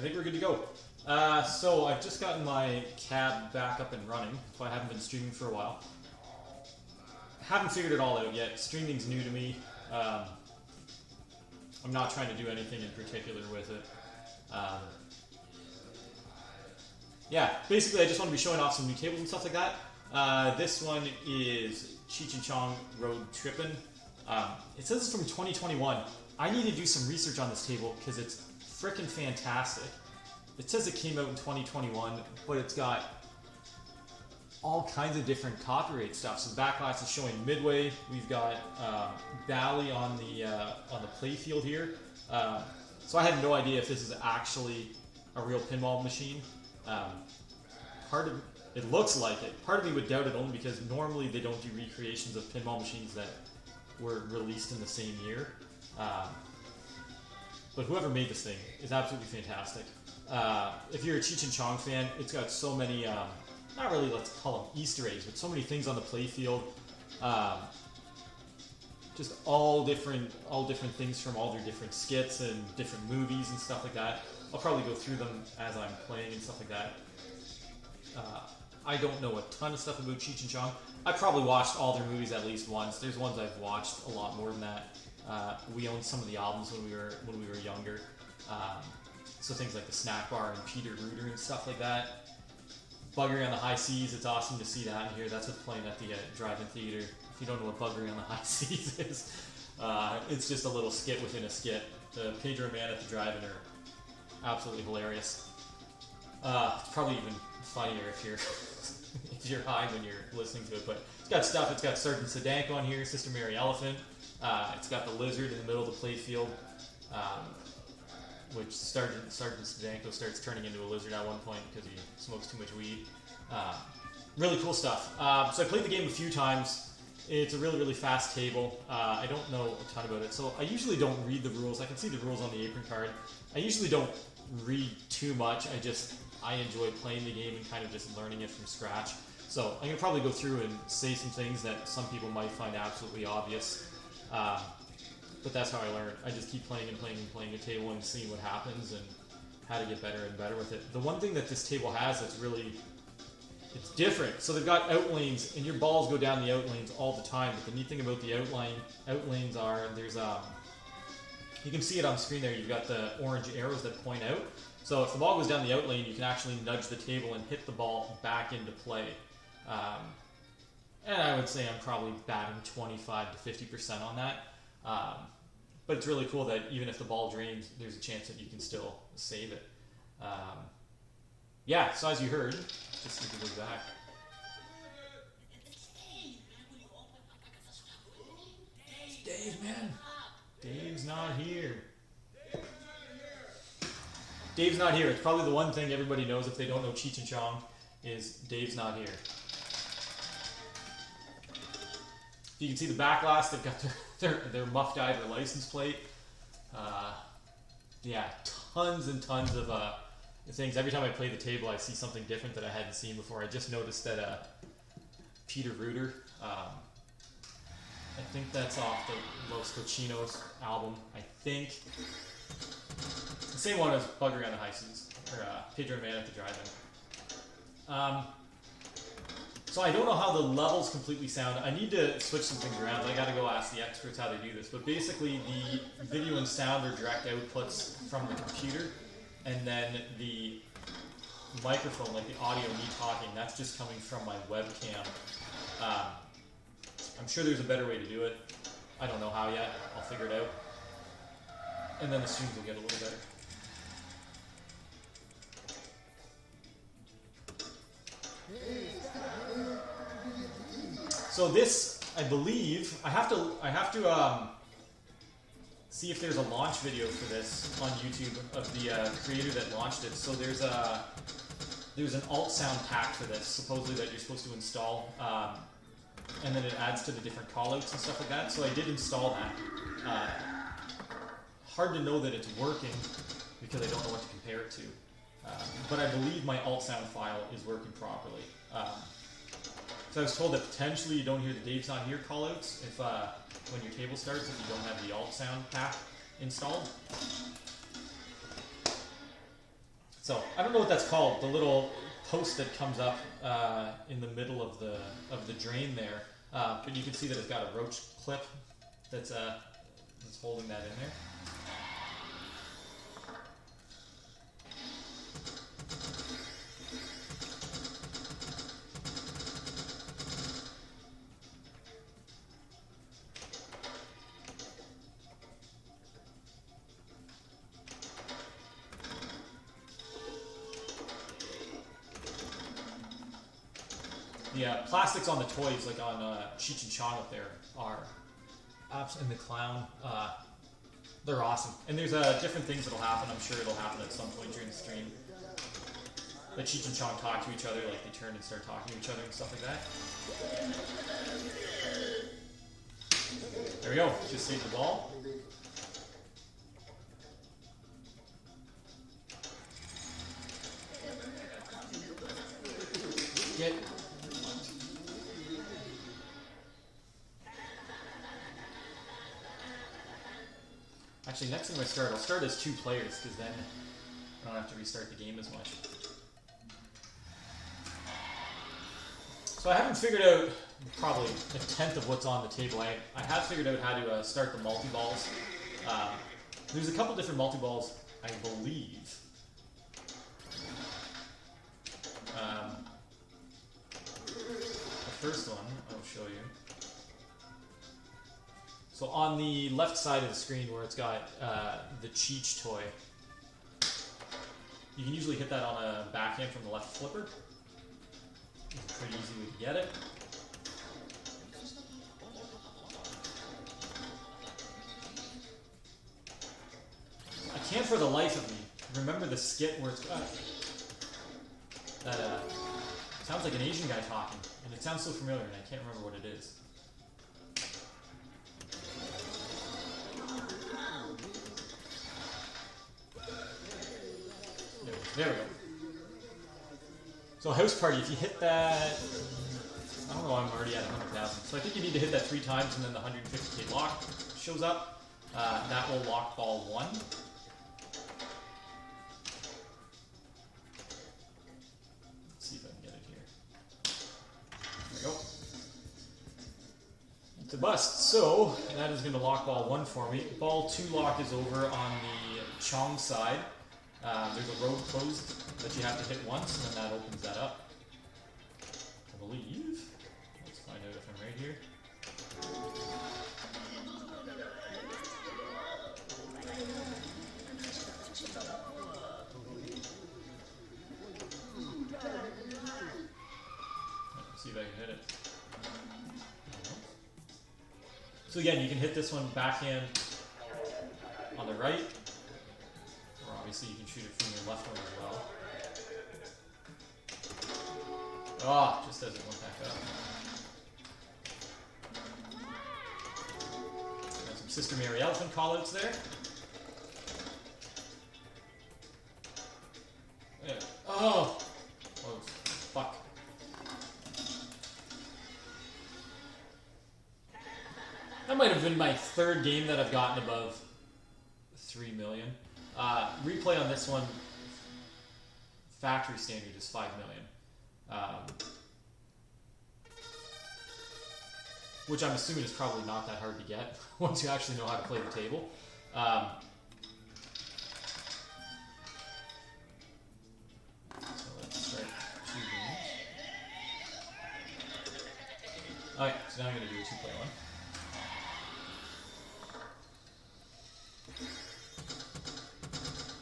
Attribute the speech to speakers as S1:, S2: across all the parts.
S1: think we're good to go. So I've just gotten my cab back up and running, so I haven't been streaming for a while. Haven't figured it all out yet. Streaming's new to me. I'm not trying to do anything in particular with it. Yeah, basically I just want to be showing off some new tables and stuff like that. This one is Cheech and Chong Road Trippin'. It says it's from 2021. I need to do some research on this table because it's freaking fantastic. It says it came out in 2021, but it's got all kinds of different copyright stuff. So the backlash is showing Midway. We've got Bally on the playfield here. So I had no idea if this is actually a real pinball machine. It looks like it. Part of me would doubt it only because normally they don't do recreations of pinball machines that were released in the same year. But whoever made this thing is absolutely fantastic. If you're a Cheech and Chong fan, it's got so many, not really let's call them Easter eggs, but so many things on the playfield. Just all different things from all their different skits and different movies and stuff like that. I'll probably go through them as I'm playing and stuff like that. I don't know a ton of stuff about Cheech and Chong. I probably watched all their movies at least once. There's ones I've watched a lot more than that. We owned some of the albums when we were younger. So things like the Snack Bar and Peter Rooter and stuff like that. Buggery on the High Seas, it's awesome to see that in here. That's what's playing at the drive-in theater. If you don't know what Buggery on the High Seas is, it's just a little skit within a skit. The Pedro and Man at the drive-in are absolutely hilarious. It's probably even funnier if you're if you're high when you're listening to it. But it's got stuff. It's got Sergeant Sadanko on here, Sister Mary Elephant. It's got the lizard in the middle of the playfield, which Sergeant Sadanko starts turning into a lizard at one point because he smokes too much weed. Really cool stuff. So I played the game a few times. It's a really, really fast table. I don't know a ton about it, so I usually don't read the rules. I can see the rules on the apron card. I usually don't read too much. I enjoy playing the game and kind of just learning it from scratch. So I'm going to probably go through and say some things that some people might find absolutely obvious. But that's how I learn. I just keep playing and playing and playing a table and seeing what happens and how to get better and better with it. The one thing that this table has that's really, it's different. So they've got outlanes, and your balls go down the outlanes all the time. But the neat thing about the outlanes are there's you can see it on screen there. You've got the orange arrows that point out. So if the ball goes down the outlane, you can actually nudge the table and hit the ball back into play. And I would say I'm probably batting 25 to 50% on that. But it's really cool that even if the ball drains, there's a chance that you can still save it. Yeah, so as you heard, just to go back. It's Dave, man. Dave's not here. Dave's not here. It's probably the one thing everybody knows if they don't know Cheech and Chong is Dave's not here. You can see the backlash. They've got their Muff Diver license plate. Yeah, tons and tons of things. Every time I play the table, I see something different that I hadn't seen before. I just noticed that Peter Rooter. I think that's off the Los Cochinos album. I think. The same one as Buggery on the High Seas, or Pedro and Man at the Drive-In. So I don't know how the levels completely sound. I need to switch some things around. I gotta go ask the experts how they do this. But basically, the video and sound are direct outputs from the computer, and then the microphone, like the audio, me talking, that's just coming from my webcam. I'm sure there's a better way to do it. I don't know how yet. I'll figure it out. And then the streams will get a little better. So this, I believe, I have to see if there's a launch video for this on YouTube of the creator that launched it. So there's an alt sound pack for this, supposedly that you're supposed to install, and then it adds to the different callouts and stuff like that. So I did install that. Hard to know that it's working because I don't know what to compare it to. But I believe my alt sound file is working properly. So I was told that potentially you don't hear the Dave's Not Here callouts if when your table starts if you don't have the alt sound pack installed. So I don't know what that's called. The little post that comes up in the middle of the drain there, but you can see that it's got a roach clip that's holding that in there. The plastics on the toys, like on Cheech and Chong up there, are and the clown. They're awesome. And there's different things that'll happen. I'm sure it'll happen at some point during the stream. That Cheech and Chong talk to each other, like they turn and start talking to each other and stuff like that. There we go. Just saved the ball. Get. Actually, next time I'll start as 2 players, because then I don't have to restart the game as much. So I haven't figured out probably a tenth of what's on the table. I have figured out how to start the multi-balls. There's a couple different multi-balls, I believe. The first one, I'll show you. So on the left side of the screen where it's got the Cheech toy, you can usually hit that on a backhand from the left flipper. It's a pretty easy way to get it. I can't for the life of me remember the skit where it's got that sounds like an Asian guy talking, and it sounds so familiar, and I can't remember what it is. There we go. So House Party, if you hit that, I don't know, I'm already at 100,000. So I think you need to hit that 3 times and then the 150k lock shows up. That will lock ball 1. Let's see if I can get it here. There we go. It's a bust. So that is going to lock ball 1 for me. Ball 2 lock is over on the Chong side. There's a road closed that you have to hit once, and then that opens that up. I believe. Let's find out if I'm right here. Let's see if I can hit it. So again, you can hit this one backhand on the right. Obviously, you can shoot it from your left one as well. Ah, just as it went back up. Got some Sister Mary Elephant callouts there. Yeah. Oh! Oh, fuck. That might have been my 3rd game that I've gotten above 3 million. Replay on this one, factory standard is 5 million. Which I'm assuming is probably not that hard to get once you actually know how to play the table. So let's start 2 games. Alright, so now I'm going to do a 2-player one.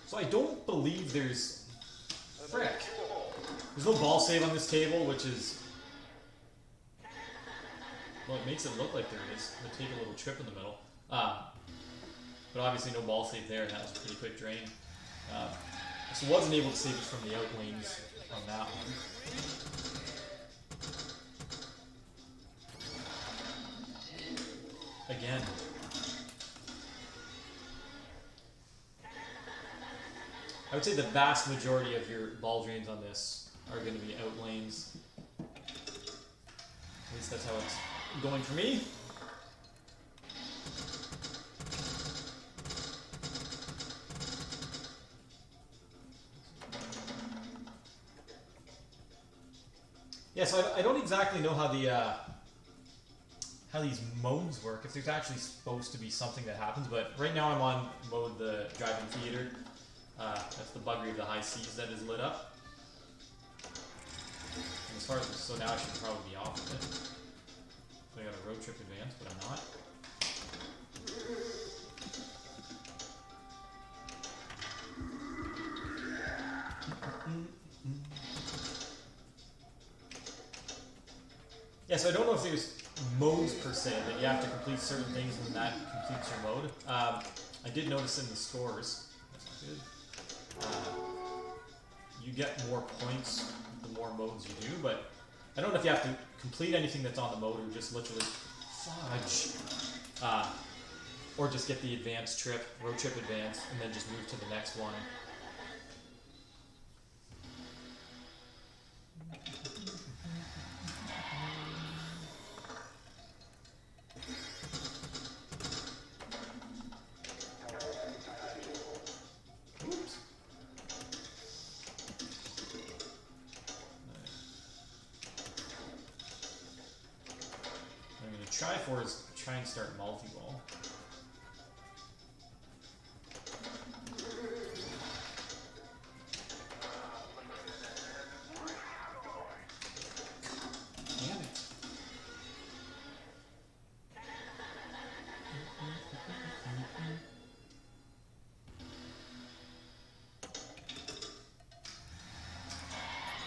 S1: So I don't believe there's no ball save on this table, which is, well, it makes it look like there is. They take a little trip in the middle, but obviously no ball save there, and that was a pretty quick drain. So wasn't able to save it from the out lanes on that one. Again. I would say the vast majority of your ball drains on this are going to be out lanes. At least that's how it's going for me. Yeah, so I don't exactly know how the how these modes work, if there's actually supposed to be something that happens, but right now I'm on mode the drive-in theater. That's the buggery of the high seas that is lit up. And as far as, so now I should probably be off of it. So I got a road trip advance, but I'm not. Yeah, so I don't know if there's modes per se, that you have to complete certain things and that completes your mode. I did notice in the scores, that's not good, you get more points the more modes you do, but I don't know if you have to complete anything that's on the mode or just literally fudge. Or just get the advanced trip, road trip advance, and then just move to the next one. Oops. What I'm going to try for is try and start multi-ball.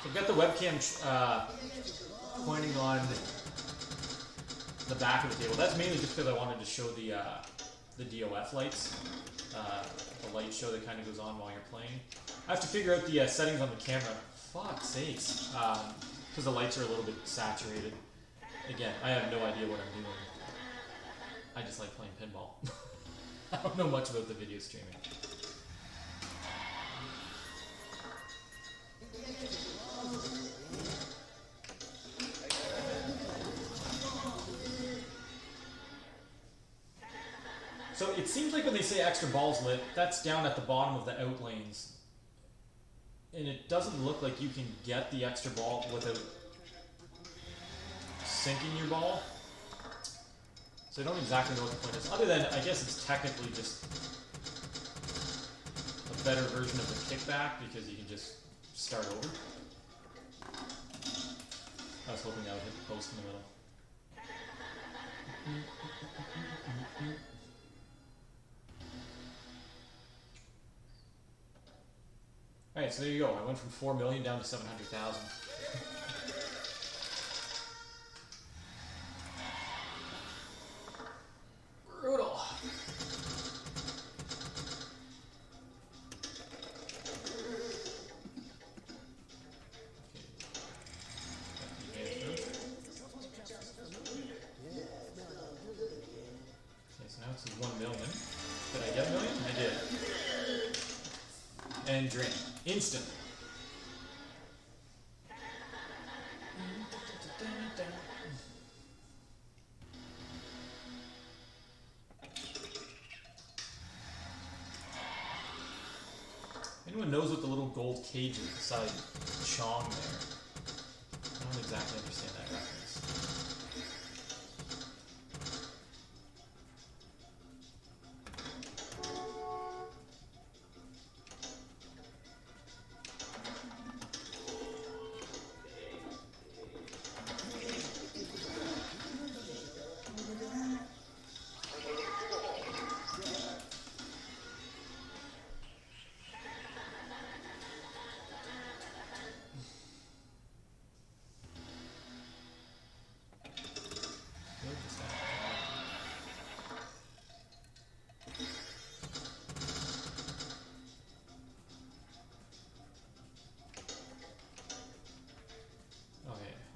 S1: So I've got the webcam pointing on the back of the table. That's mainly just because I wanted to show the DOF lights, the light show that kind of goes on while you're playing. I have to figure out the settings on the camera. Fuck's sakes, because the lights are a little bit saturated. Again, I have no idea what I'm doing. I just like playing pinball. I don't know much about the video streaming. So it seems like when they say extra balls lit, that's down at the bottom of the out lanes. And it doesn't look like you can get the extra ball without sinking your ball. So I don't exactly know what the point is, other than I guess it's technically just a better version of the kickback because you can just start over. I was hoping that would hit the post in the middle. Alright, so there you go. I went from 4 million down to 700,000. Brutal. Okay, so now it's 1 million. Did I get a million? I did. And drain. Instant. Anyone knows what the little gold cage is beside Chong there? I don't exactly understand that reference.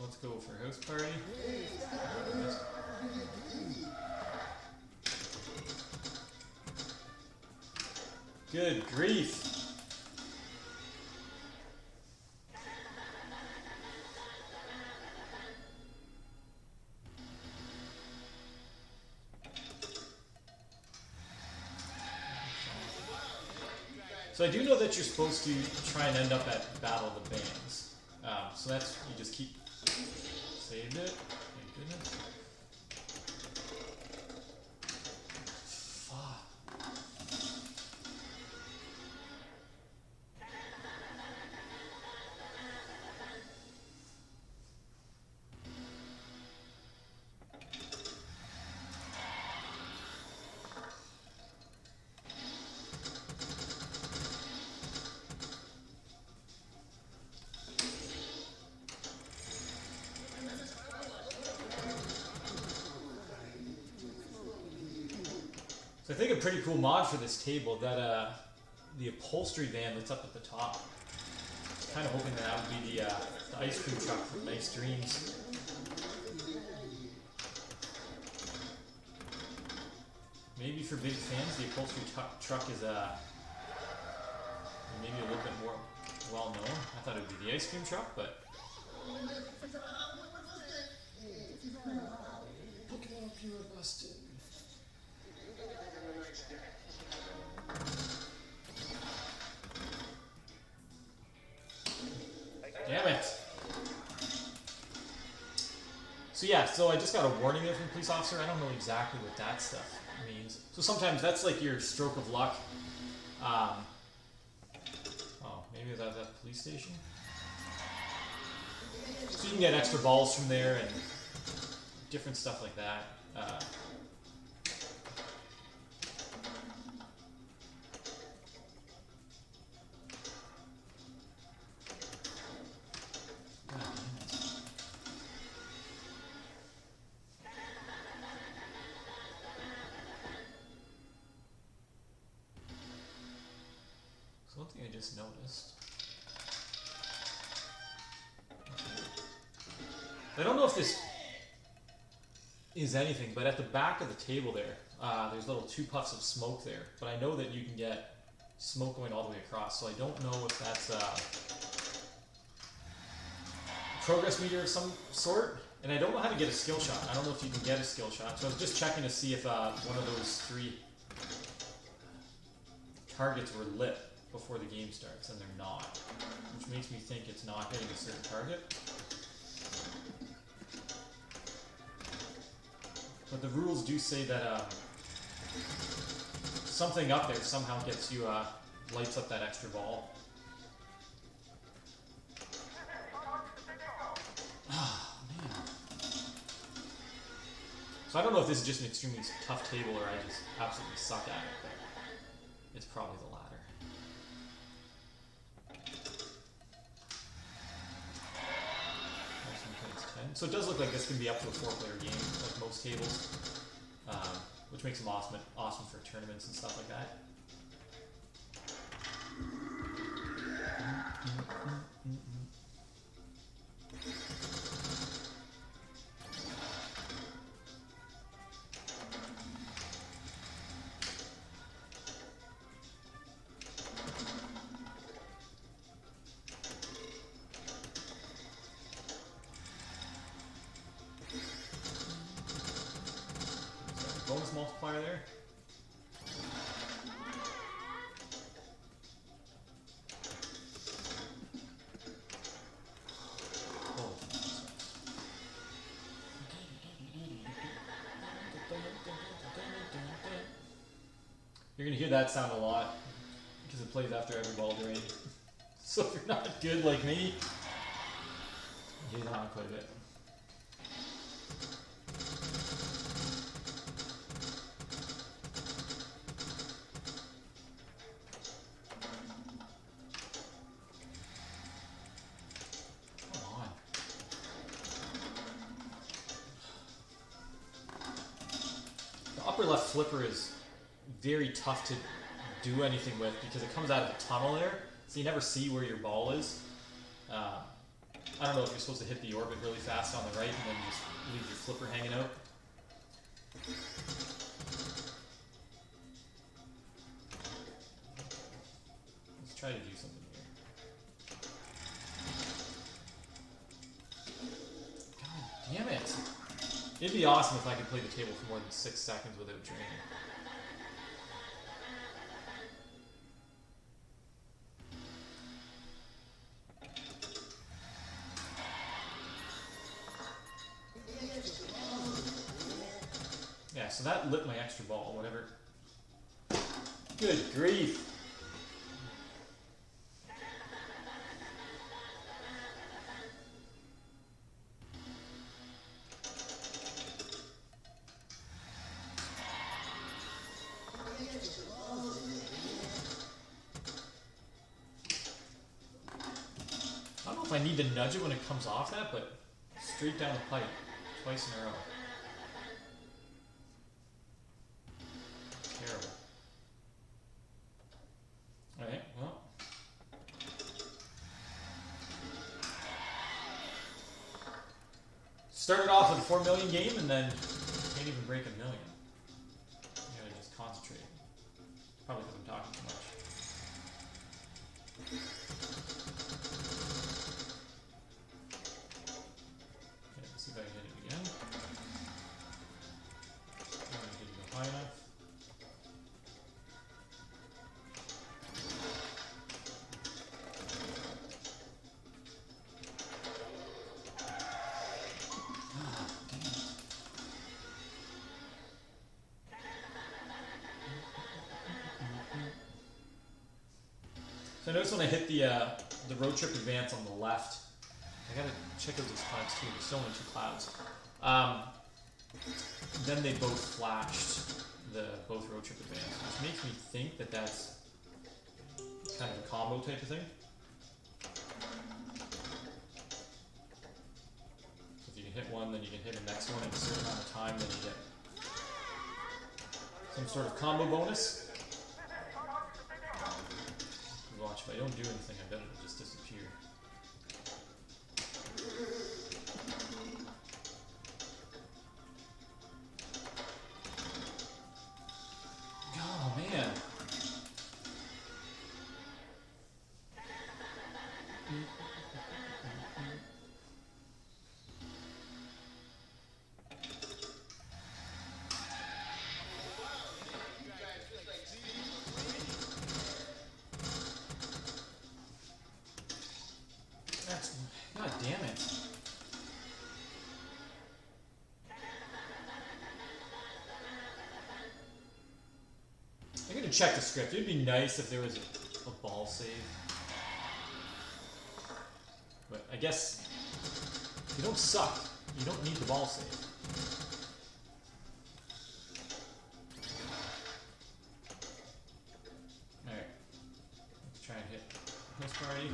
S1: Let's go for house party. Good grief. So I do know that you're supposed to try and end up at Battle of the Bands. So that's, you just keep saved it. Thank goodness. Fuck. So I think a pretty cool mod for this table that the upholstery van that's up at the top. Kind of hoping that would be the ice cream truck from Nice Dreams. Maybe for big fans, the upholstery truck is maybe a little bit more well known. I thought it would be the ice cream truck, but Pokemon Pure Busted. Damn it. So yeah, so I just got a warning there from the police officer. I don't know exactly what that stuff means. So sometimes that's like your stroke of luck. Oh, maybe that's at the police station? So you can get extra balls from there and different stuff like that. One thing I just noticed. I don't know if this is anything, but at the back of the table there, there's little 2 puffs of smoke there. But I know that you can get smoke going all the way across, so I don't know if that's a progress meter of some sort. And I don't know how to get a skill shot. I don't know if you can get a skill shot. So I was just checking to see if one of those 3 targets were lit before the game starts, and they're not, which makes me think it's not hitting a certain target. But the rules do say that something up there somehow gets you, lights up that extra ball. Oh, man. So I don't know if this is just an extremely tough table or I just absolutely suck at it, but it's probably the latter. So it does look like this can be up to a 4-player game, like most tables, which makes them awesome for tournaments and stuff like that. Bonus multiplier there. Oh. You're gonna hear that sound a lot because it plays after every ball drain. So if you're not good like me, you hear that on quite a bit. Upper left flipper is very tough to do anything with because it comes out of a tunnel there, so you never see where your ball is. I don't know if you're supposed to hit the orbit really fast on the right and then just leave your flipper hanging out. Let's try to do something here. God damn it! It'd be awesome if I could play the table for more than 6 seconds without draining. so that lit my extra ball, whatever. Good grief. I don't know if I need to nudge it when it comes off that, but straight down the pipe, twice in a row. Terrible. Alright, well. Started off with a 4 million game and then can't even break a million. You gotta just concentrate. Probably because I'm talking too much. Okay, let's see if I can hit it again. Didn't go high enough. So I noticed when I hit the road trip advance on the left, I gotta check out these clouds too. There's still only 2 clouds. Then they both flashed both road trip advance, which makes me think that that's kind of a combo type of thing. So if you can hit one, then you can hit the next one in a certain amount of time, then you get some sort of combo bonus. Watch, if I don't do anything, I bet it'll just disappear. Oh, man. God damn it. I'm gonna check the script. It'd be nice if there was a ball save. But I guess if you don't suck, you don't need the ball save. Alright. Let's try and hit this party.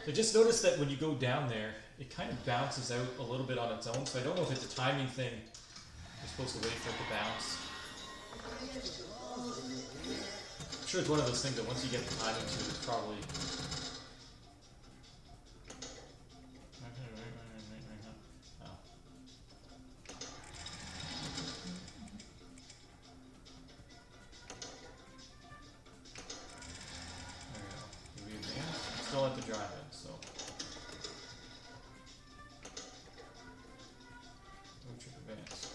S1: I just noticed that when you go down there, it kind of bounces out a little bit on its own, so I don't know if it's a timing thing. You're supposed to wait for it to bounce. I'm sure it's one of those things that once you get the timing to it, it's probably... Oh. There we go. Did we advance? I'm still at the drive-in, so... Road trip advance.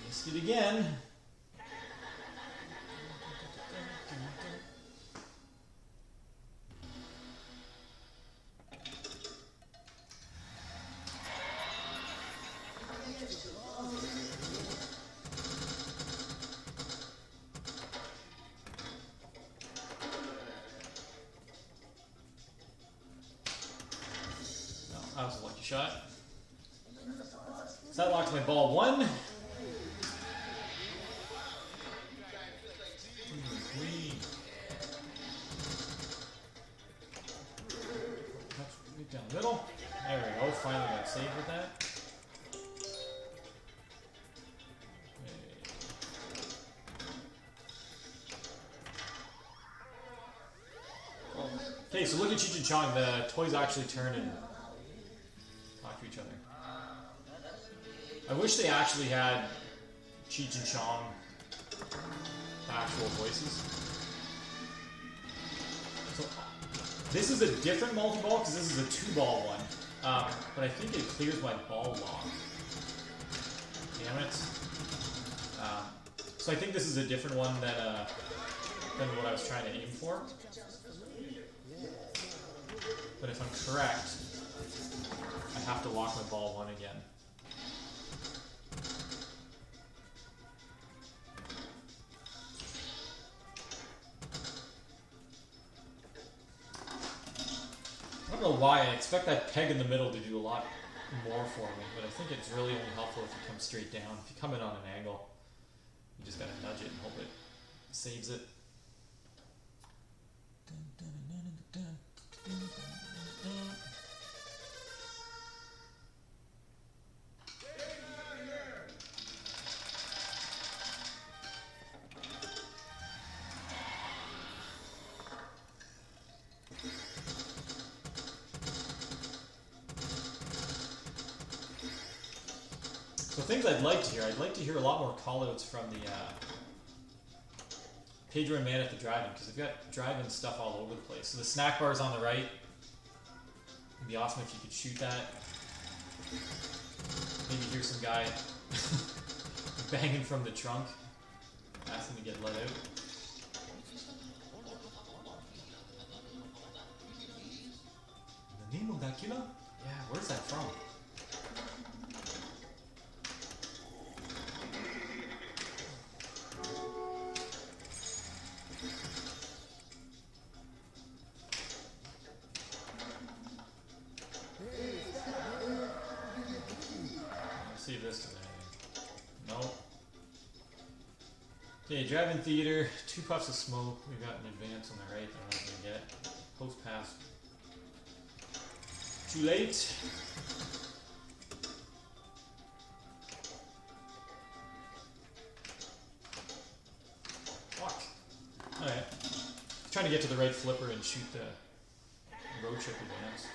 S1: Missed it again. shot. So that locks my ball 1. 2, 3. Right down the middle. There we go. Finally got saved with that. Okay, so look at Cheech and Chong. The toys actually turn and talk to each other. I wish they actually had Cheech and Chong actual voices. So this is a different multi-ball because this is a 2-ball one. But I think it clears my ball lock. Damn it. So I think this is a different one than what I was trying to aim for. But if I'm correct, I have to lock my ball 1 again. I don't know why. I expect that peg in the middle to do a lot more for me, but I think it's really only helpful if you come straight down. If you come in on an angle, you just gotta nudge it and hope it saves it. So things I'd like to hear. I'd like to hear a lot more callouts from the Pedro and Man at the Drive-In, because they've got drive-in stuff all over the place. So the snack bar is on the right. It'd be awesome if you could shoot that. Maybe hear some guy banging from the trunk, asking to get let out. The name of that killer? Yeah, where's that from? See if this does anything. Nope. Okay, drive-in theater, 2 puffs of smoke. We've got an advance on the right that I'm not going to get. Post pass. Too late. Fuck. Alright. Trying to get to the right flipper and shoot the road trip advance.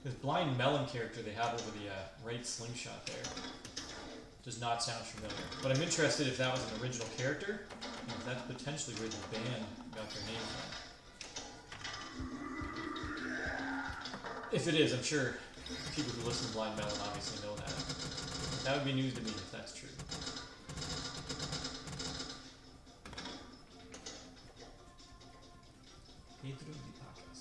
S1: This blind melon character they have over the right slingshot there does not sound familiar. But I'm interested if that was an original character, and if that's potentially where the band got their name from. If it is, I'm sure people who listen to Blind Melon obviously know that. That would be news to me if that's true. Pedro de Pacas.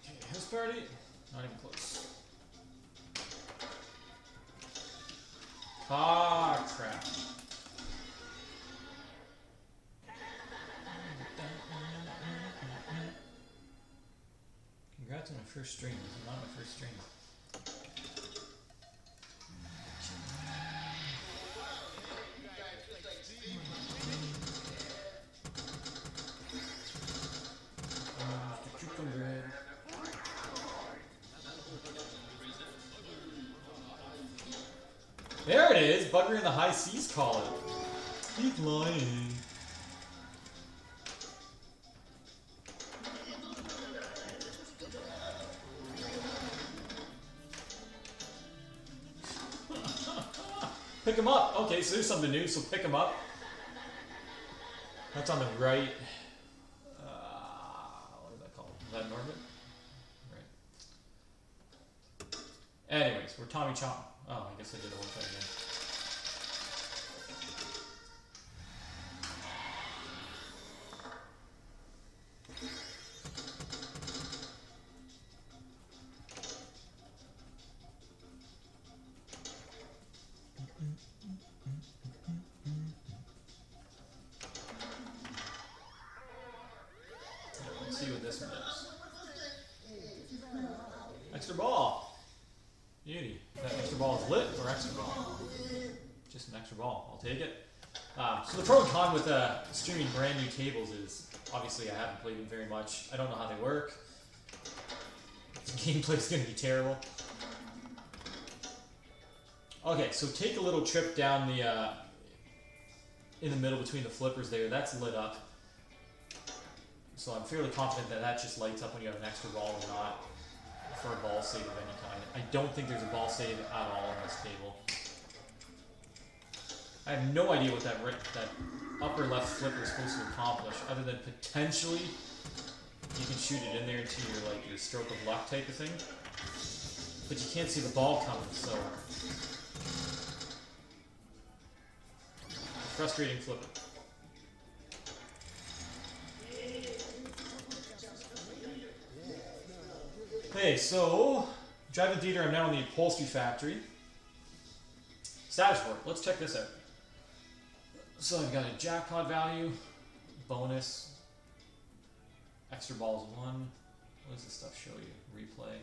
S1: Okay, house party. Not even close. Ah, crap. Congrats on my first stream. This is not my first stream. There it is! Bugger in the high seas call it. Keep lying. Pick him up! Okay, so there's something new, so pick him up. That's on the right. What is that called? Is that Norbit? Right. Anyways, we're Tommy Chong. Oh, I guess I did the whole thing again. extra ball. Just an extra ball. I'll take it. So the pro and con with streaming brand new tables is, obviously I haven't played them very much. I don't know how they work. The gameplay is going to be terrible. Okay, so take a little trip down the in the middle between the flippers there. That's lit up. So I'm fairly confident that that just lights up when you have an extra ball or not for a ball save of any kind. I don't think there's a ball save at all on this table. I have no idea what that upper left flipper is supposed to accomplish, other than potentially you can shoot it in there into your your stroke of luck type of thing. But you can't see the ball coming, so frustrating flipper. Okay, so driving theater, I'm now in the upholstery factory. Status board, let's check this out. So I've got a jackpot value, bonus, extra balls 1. What does this stuff show you? Replay.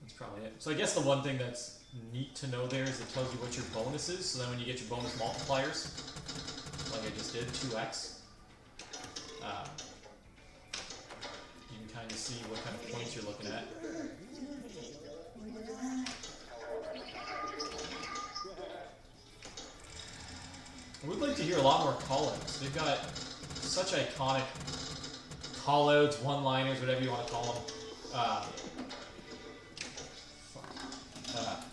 S1: That's probably it. So I guess the one thing that's neat to know there is it tells you what your bonus is. So then when you get your bonus multipliers, like I just did, 2x, you can kind of see what kind of points you're looking at. I would like to hear a lot more call-outs. They've got such iconic call-outs, one-liners, whatever you want to call them.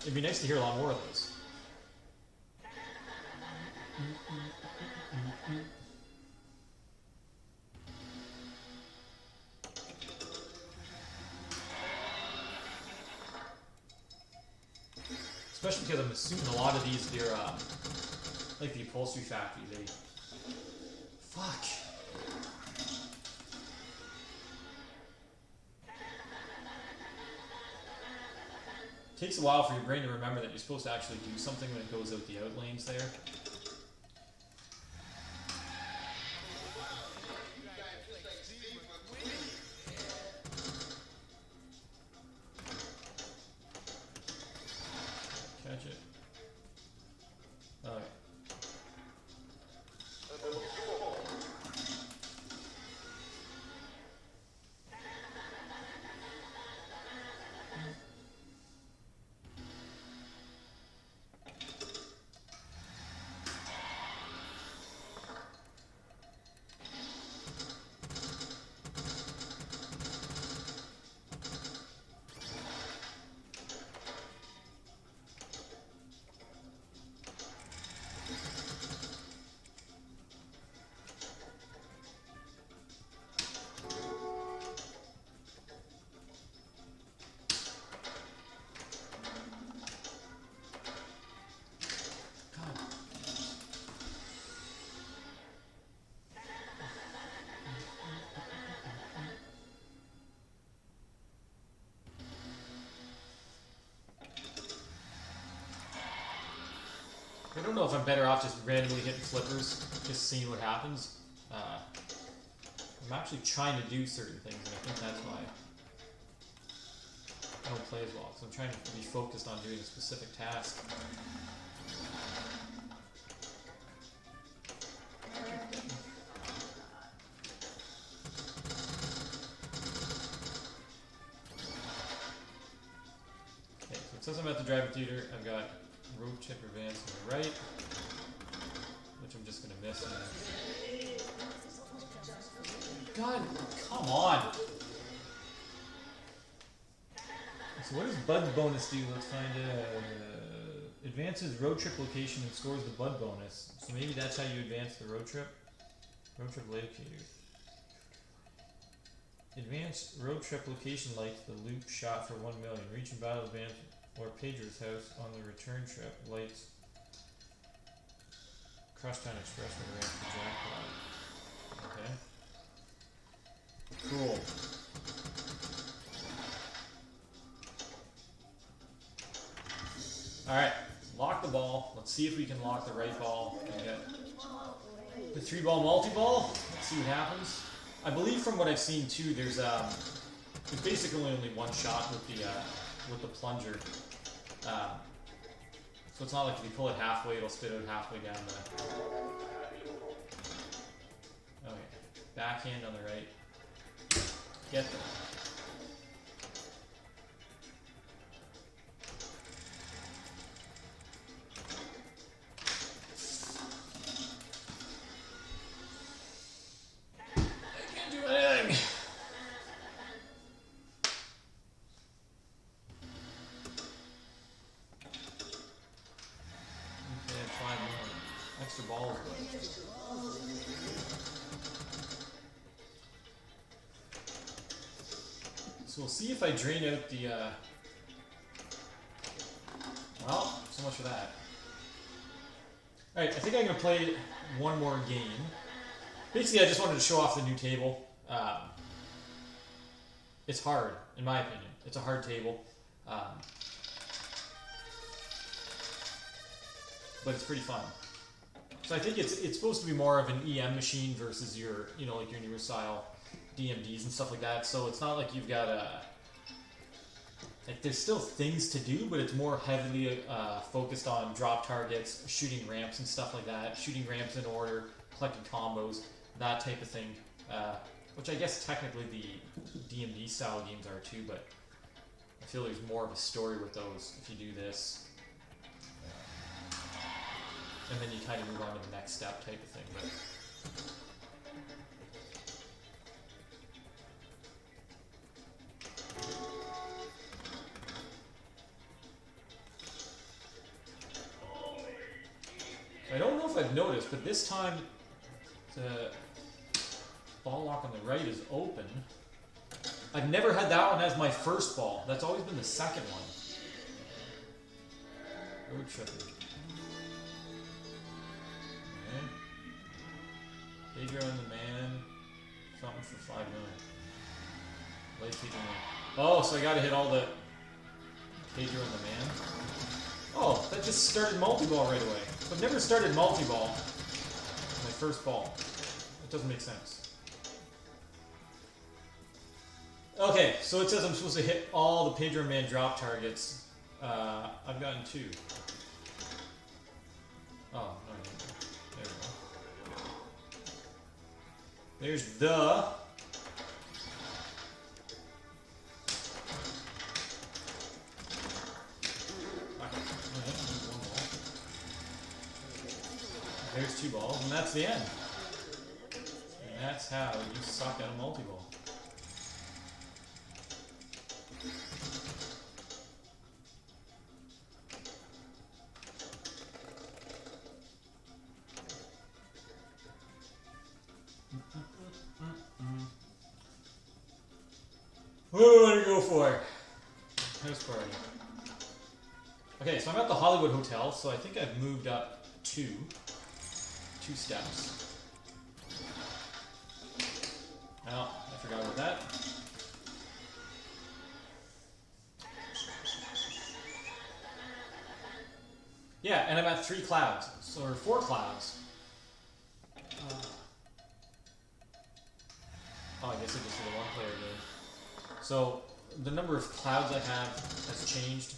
S1: It'd be nice to hear a lot more of those. Especially because I'm assuming a lot of these, they're like the upholstery factory, they... Fuck! Takes a while for your brain to remember that you're supposed to actually do something when it goes out the out lanes there. Catch it. Alright. I don't know if I'm better off just randomly hitting flippers, just seeing what happens. I'm actually trying to do certain things, and I think that's why I don't play as well, because I'm trying to be focused on doing a specific task. Okay, so it says I'm at the driving theater. I've got road chip advance on the right, which I'm just going to miss. God, come on! So what does Bud bonus do? Let's find advances road trip location and scores the Bud bonus. So maybe that's how you advance the road trip. Road trip locator. Advance road trip location lights the loop shot for 1 million. Reach and battle advance or Pedro's house on the return trip. Lights Crosstown Express for the jackpot. Okay. Cool. Alright, lock the ball. Let's see if we can lock the right ball and get the 3-ball multi-ball. Let's see what happens. I believe from what I've seen too, there's basically only one shot with the plunger. So it's not like if you pull it halfway, it'll spit out halfway down the... Okay. Backhand on the right. Get them. I can't do anything. Okay, 5 more. Extra balls. So we'll see if I drain out the, well, so much for that. Alright, I think I'm going to play one more game. Basically, I just wanted to show off the new table. It's hard, in my opinion. It's a hard table. But it's pretty fun. So I think it's supposed to be more of an EM machine versus your, you know, like your newer style DMDs and stuff like that. So it's not like you've got like there's still things to do, but it's more heavily focused on drop targets, shooting ramps and stuff like that, shooting ramps in order, collecting combos, that type of thing. Which I guess technically the DMD style games are too, but I feel there's more of a story with those if you do this. And then you kind of move on to the next step type of thing. But I don't know if I've noticed, but this time the ball lock on the right is open. I've never had that one as my first ball. That's always been the second one. Road tripper. Okay. Pedro and the man. Something for 5 million. Late Pedro and the man. Oh, so I gotta hit all the Pedro and the man. Oh, that just started multi-ball right away. So I've never started multi-ball. My first ball. It doesn't make sense. Okay, so it says I'm supposed to hit all the Pedro Man drop targets. I've gotten 2. Oh, no, there we go. There's the... There's 2 balls, and that's the end. And that's how you suck at a multi-ball. What do I want to go for? House party. Okay, so I'm at the Hollywood Hotel, so I think I've moved up 2 steps. Oh, I forgot about that. Yeah, and I'm at 3 clouds, so or 4 clouds. Oh, I guess I just did a 1-player game. So the number of clouds I have has changed.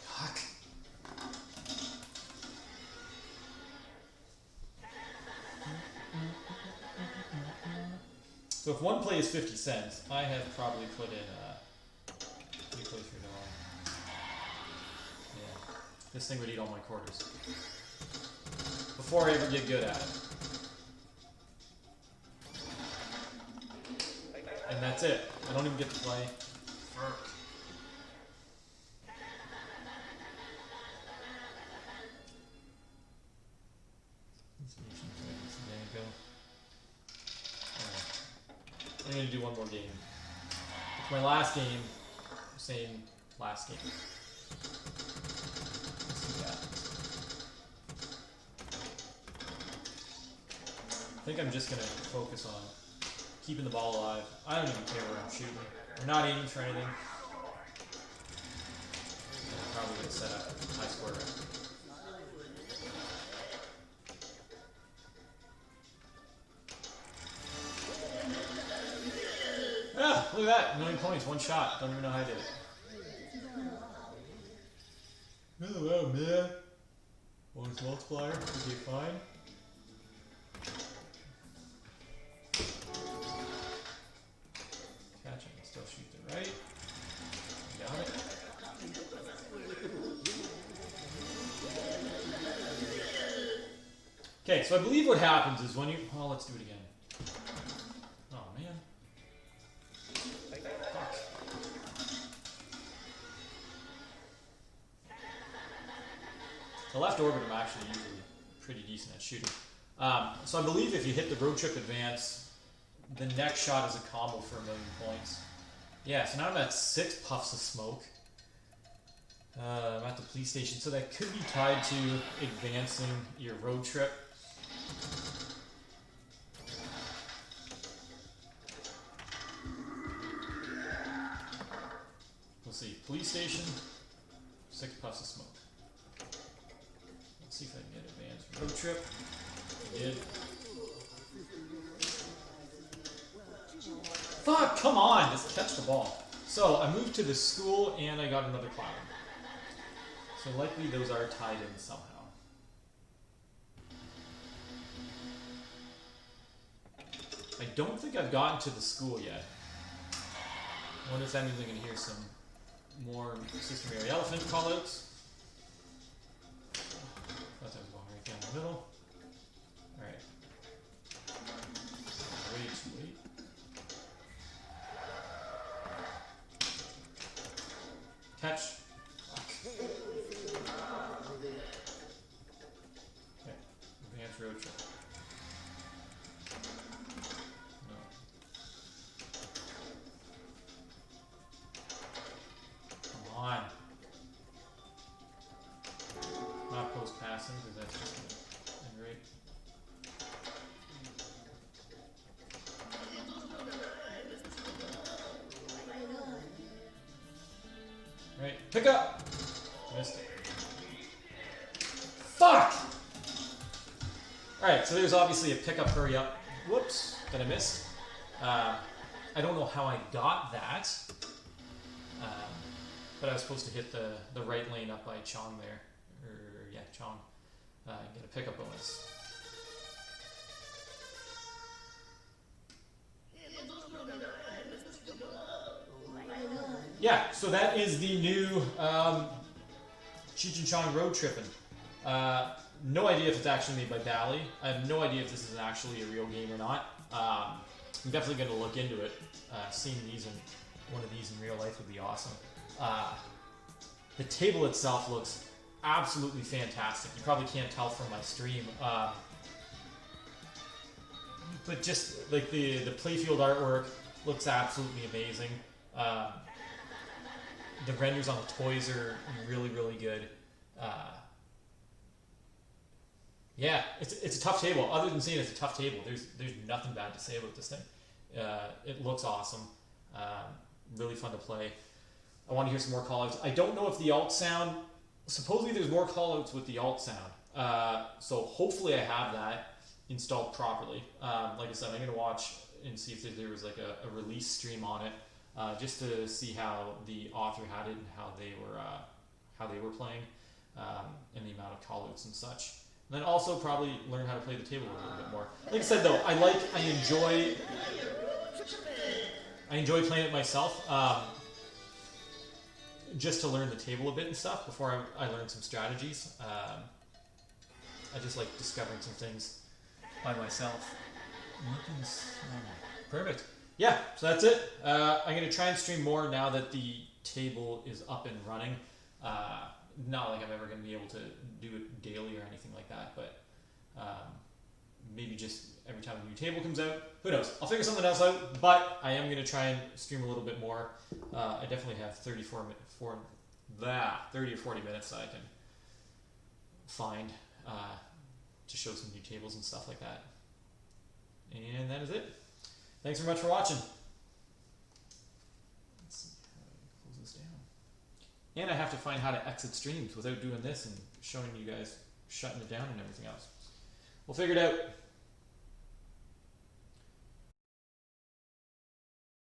S1: Fuck. So if 1 play is 50 cents, I have probably put in pretty close to $1. Yeah, this thing would eat all my quarters before I ever get good at it. And that's it. I don't even get to play. I'm going to do 1 more game. It's my last game. Same last game. Let's see what happens. I think I'm just going to focus on keeping the ball alive. I don't even care where I'm shooting. I'm not aiming for anything. I'm probably going to set up high score record. Look at that. 9 points, one shot. Don't even know how I did it. Oh, wow, man. Bonus multiplier. Okay, fine. Catch, I can still shoot the right. Got it. Okay, so I believe what happens is when you... Oh, let's do it again. Oh, man. Fuck. The left orbit I'm actually usually pretty decent at shooting. So I believe if you hit the road trip advance, the next shot is a combo for 1,000,000 points. Yeah, so now I'm at 6 puffs of smoke. I'm at the police station, so that could be tied to advancing your road trip. We'll see. Police station, 6 puffs of smoke. Let's see if I can get advanced road trip. I did. Fuck, come on, just catch the ball. So I moved to the school and I got another cloud. So likely those are tied in somehow. I don't think I've gotten to the school yet. I wonder if that means I can hear some more Sister Mary Elephant callouts. Thought I was going right down the middle. Alright. Wait. Catch. Okay. Advance road trip. No. Come on. Not post passing because that's just great. Right, pick up! Missed it. Fuck! Alright, so there's obviously a pick up, hurry up. Whoops, that I missed. I don't know how I got that. But I was supposed to hit the right lane up by Chong there. Or, yeah, Chong. Get a pickup bonus. Yeah, so that is the new Cheech and Chong road tripping. No idea if it's actually made by Bally. I have no idea if this is actually a real game or not. I'm definitely going to look into it. Seeing one of these in real life would be awesome. The table itself looks absolutely fantastic. You probably can't tell from my stream. But just like the playfield artwork looks absolutely amazing. The renders on the toys are really, really good. Yeah, it's a tough table. Other than saying it's a tough table, there's nothing bad to say about this thing. It looks awesome. Really fun to play. I want to hear some more callouts. I don't know if the alt sound... Supposedly there's more callouts with the alt sound. So hopefully I have that installed properly. Like I said, I'm going to watch and see if there was like a release stream on it. Just to see how the author had it and how they were playing, and the amount of callouts and such. And then also probably learn how to play the table a little bit more. Like I said though, I enjoy playing it myself, just to learn the table a bit and stuff before I learn some strategies. I just like discovering some things by myself. Perfect. Yeah, so that's it. I'm going to try and stream more now that the table is up and running. Not like I'm ever going to be able to do it daily or anything like that, but maybe just every time a new table comes out. Who knows? I'll figure something else out, but I am going to try and stream a little bit more. I definitely have 30 or 40 minutes that I can find to show some new tables and stuff like that. And that is it. Thanks very much for watching. Let's see how I close this down. And I have to find how to exit streams without doing this and showing you guys shutting it down and everything else. We'll figure it out.